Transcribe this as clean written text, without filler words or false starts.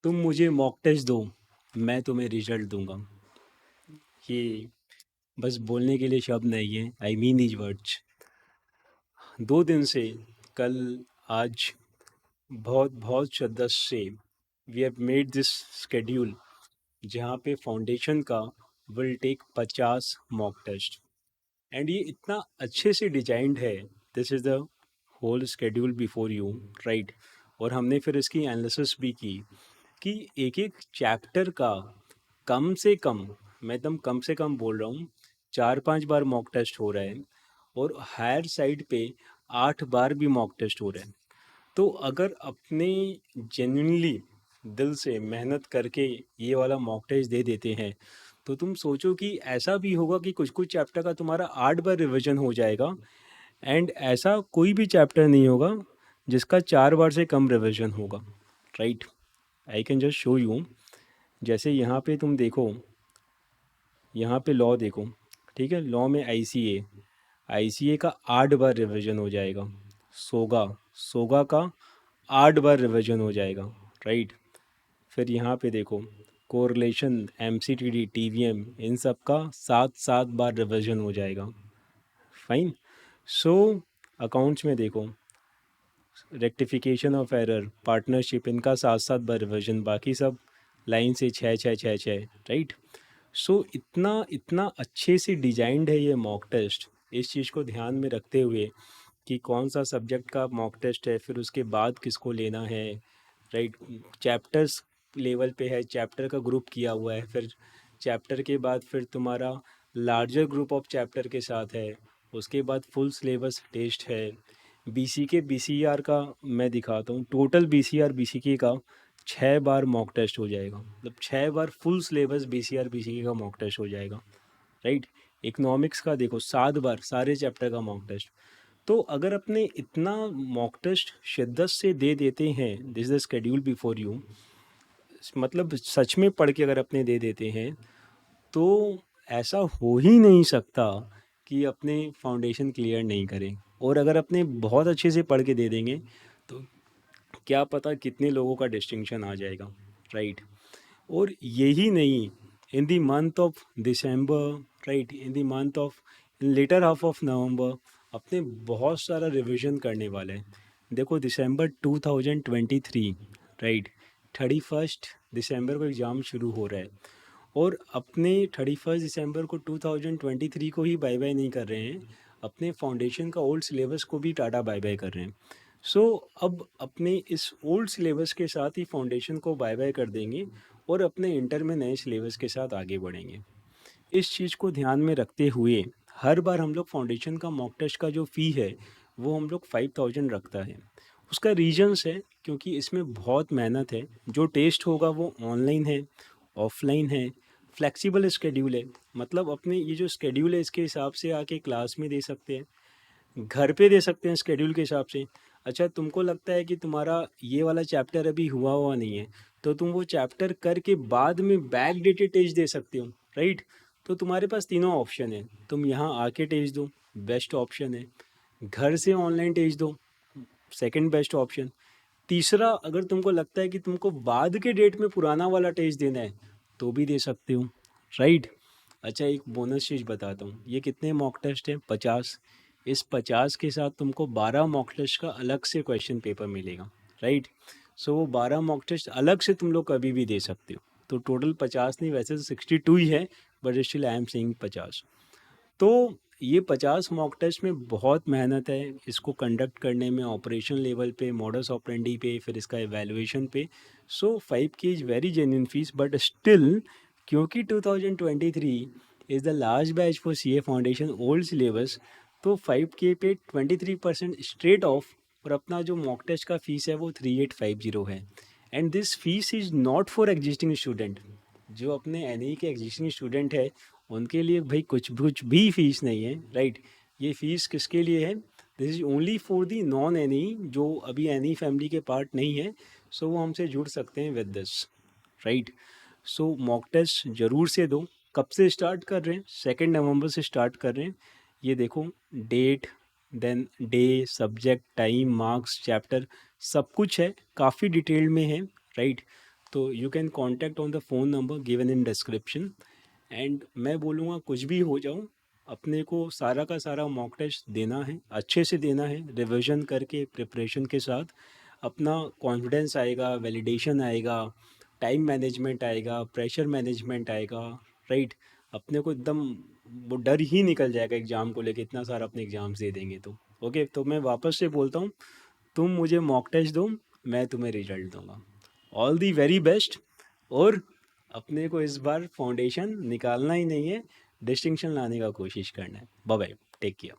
तुम मुझे mock test दो, मैं तुम्हें रिजल्ट दूंगा। ये बस बोलने के लिए शब्द नहीं है, आई मीन दीज वर्ड्स। 2 दिन से, कल, आज, बहुत बहुत शिद्दत से we have made this schedule, जहाँ पे फाउंडेशन का will take 50 mock test. And ये इतना अच्छे से डिजाइंड है, this is the whole schedule before you, right. और हमने फिर इसकी एनालिसिस भी की कि एक एक चैप्टर का कम से कम, मैं एकदम कम से कम बोल रहा हूँ, 4-5 बार मॉक टेस्ट हो रहा है। और हायर साइड पे 8 बार भी मॉक टेस्ट हो रहा है। तो अगर अपने जेन्युइनली दिल से मेहनत करके ये वाला मॉक टेस्ट दे देते हैं, तो तुम सोचो कि ऐसा भी होगा कि कुछ कुछ चैप्टर का तुम्हारा 8 बार रिवीजन हो जाएगा। एंड ऐसा कोई भी चैप्टर नहीं होगा जिसका 4 बार से कम रिवीजन होगा, right. I can just show you. जैसे यहाँ पे तुम देखो, यहाँ पे लॉ देखो, ठीक है। लॉ में आईसीए का 8 बार रिवीजन हो जाएगा। सोगा सोगा का 8 बार रिवीजन हो जाएगा, राइट। फिर यहाँ पे देखो, कोरिलेशन, एमसीटीडी, टीवीएम, इन सब का 7-7 बार रिवीजन हो जाएगा, फाइन। सो अकाउंट्स में देखो, रेक्टिफिकेशन ऑफ एरर, पार्टनरशिप, इनका 7-7 बार रिवीजन, बाकी सब लाइन से 6-6-6-6, राइट। सो इतना इतना अच्छे से डिजाइंड है ये मॉक टेस्ट, इस चीज़ को ध्यान में रखते हुए कि कौन सा सब्जेक्ट का मॉक टेस्ट है, फिर उसके बाद किसको लेना है, राइट। चैप्टर्स लेवल पे है, चैप्टर का ग्रुप किया हुआ है, फिर चैप्टर के बाद फिर तुम्हारा लार्जर ग्रुप ऑफ चैप्टर के साथ है, उसके बाद फुल सिलेबस टेस्ट है। बीसीके बीसीआर का मैं दिखाता हूँ, टोटल बीसीआर बीसीके का 6 बार मॉक टेस्ट हो जाएगा, मतलब 6 बार फुल सिलेबस बीसीआर बीसीके का मॉक टेस्ट हो जाएगा, राइट। इकोनॉमिक्स का देखो 7 बार सारे चैप्टर का मॉक टेस्ट। तो अगर अपने इतना मॉक टेस्ट शिद्दत से दे देते हैं, this is the schedule before you, मतलब सच में पढ़ के अगर अपने दे देते हैं, तो ऐसा हो ही नहीं सकता कि अपने फाउंडेशन क्लियर नहीं करें। और अगर अपने बहुत अच्छे से पढ़ के दे देंगे, तो क्या पता कितने लोगों का डिस्टिंक्शन आ जाएगा, राइट। और यही नहीं, in the month of December, right, in the month of latter half of November, अपने बहुत सारा रिवीजन करने वाले हैं। देखो दिसंबर 2023, राइट, 31 दिसंबर को एग्ज़ाम शुरू हो रहा है। और अपने 31 दिसंबर को 2023 को ही बाय बाय नहीं कर रहे हैं, अपने फाउंडेशन का ओल्ड सिलेबस को भी टाटा बाय बाय कर रहे हैं। सो अब अपने इस ओल्ड सिलेबस के साथ ही फाउंडेशन को बाय बाय कर देंगे और अपने इंटर में नए सिलेबस के साथ आगे बढ़ेंगे। इस चीज़ को ध्यान में रखते हुए हर बार हम लोग फाउंडेशन का मॉक टेस्ट का जो फ़ी है वो हम लोग 5000 रखता है। उसका रीजंस है क्योंकि इसमें बहुत मेहनत है। जो टेस्ट होगा वो ऑनलाइन है, ऑफलाइन है, फ्लेक्सिबल स्केड्यूल है। मतलब अपने ये जो स्केड्यूल है इसके हिसाब से आके क्लास में दे सकते हैं, घर पे दे सकते हैं स्केड्यूल के हिसाब से। अच्छा, तुमको लगता है कि तुम्हारा ये वाला चैप्टर अभी हुआ हुआ नहीं है, तो तुम वो चैप्टर करके बाद में बैक डेटेड टेस्ट दे सकते हो, राइट। तो तुम्हारे पास तीनों ऑप्शन है, तुम यहाँ आके टेस्ट दो, बेस्ट ऑप्शन है। घर से ऑनलाइन टेस्ट दो, सेकंड बेस्ट ऑप्शन। तीसरा, अगर तुमको लगता है कि तुमको बाद के डेट में पुराना वाला टेस्ट देना है, तो भी दे सकते हो, राइट। अच्छा, एक बोनस चीज़ बताता हूँ, ये कितने मॉक टेस्ट हैं? 50। इस 50 के साथ तुमको 12 मॉक टेस्ट का अलग से क्वेश्चन पेपर मिलेगा, राइट। सो वो 12 मॉक टेस्ट अलग से तुम लोग कभी भी दे सकते हो। तो टोटल 50 नहीं, वैसे तो 62 ही है, but still I am saying 50। तो ये 50 मॉक टेस्ट में बहुत मेहनत है इसको कंडक्ट करने में, ऑपरेशन लेवल पे, मॉडस ऑपरेंडी पे, फिर इसका एवेल्युएशन पे। सो 5K is very genuine fees, but still क्योंकि 2023 is the last batch for CA foundation old syllabus, तो 5K पे 23% स्ट्रेट ऑफ। और अपना जो मॉक टेस्ट का फीस है वो 3850 है। And this fees is not for existing student. जो अपने एन के एग्जिस्टिंग स्टूडेंट है उनके लिए भाई कुछ भी फीस नहीं है, राइट। ये फीस किसके लिए है? This is only for the non N जो अभी एन फैमिली के पार्ट नहीं है, सो वो हमसे जुड़ सकते हैं with this, right. So mock test ज़रूर से दो। कब से स्टार्ट कर रहे हैं? 2 नवंबर से स्टार्ट कर रहे हैं। ये देखो, date, then day, subject, time, marks, chapter, सब कुछ है, काफ़ी डिटेल में है, राइट। तो you can contact on the phone number given in description. And मैं बोलूँगा कुछ भी हो जाऊँ, अपने को सारा का सारा मॉक टेस्ट देना है, अच्छे से देना है, रिविजन करके प्रिपरेशन के साथ। अपना कॉन्फिडेंस आएगा, वैलिडेशन आएगा, टाइम मैनेजमेंट आएगा, प्रेशर मैनेजमेंट आएगा, राइट। अपने को एकदम वो डर ही निकल जाएगा एग्ज़ाम को लेके, इतना सारा अपने एग्ज़ाम्स दे देंगे तो। ओके, तो मैं वापस से बोलता हूँ, तुम मुझे मॉक टेस्ट दो, मैं तुम्हें रिजल्ट दूंगा। All the very best. और अपने को इस बार फाउंडेशन निकालना ही नहीं है, डिस्टिंक्शन लाने का कोशिश करना है। Bye bye, take care.